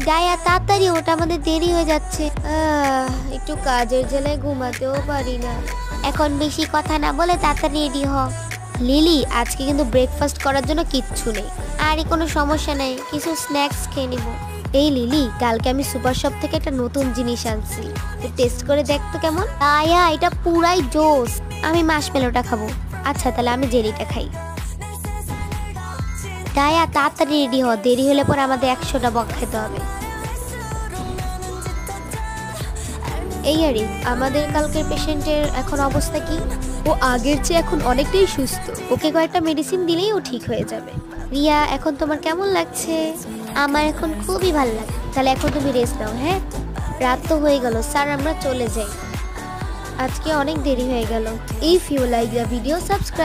Dia তাড়াতাড়ি ওটা, আমাদের দেরি হয়ে যাচ্ছে। একটু কাজের জ্বালায় ঘুমাতেও পারি না। এখন বেশি কথা না বলে তাড়াতাড়ি রেডি হ। লিলি, আজকে কিন্তু ব্রেকফাস্ট করার জন্য কিচ্ছু নেই। আরে কোনো সমস্যা নেই, কিছু স্ন্যাক্স খেয়ে নিব। এই লিলি, কালকে আমি সুপার শপ থেকে একটা নতুন জিনিস আনছি, টেস্ট করে দেখ তো কেমন। আয়া, এটা পুরাই জোস। আমি মাশমেলোটা খাবো। আচ্ছা তাহলে আমি জেলিটা খাই। ডায়া তাড়াতাড়ি রেডি হ, দেরি হলে পরে আমাদের 100টা বক খেতে হবে। এই আরে, আমাদের কালকের পেশেন্টের এখন অবস্থা কি? ও আগের চেয়ে এখন অনেকটাই সুস্থ। ওকে কয়েকটা মেডিসিন দিলেই ও ঠিক হয়ে যাবে। রিয়া, এখন তোমার কেমন লাগছে? আমার এখন খুবই ভালো লাগে। তাহলে এখন তুমি রেস্ট নাও। হ্যাঁ, রাত তো হয়ে গেল স্যার, আমরা চলে যাই। আজকে অনেক দেরি হয়ে গেল। If you like the video, subscribe.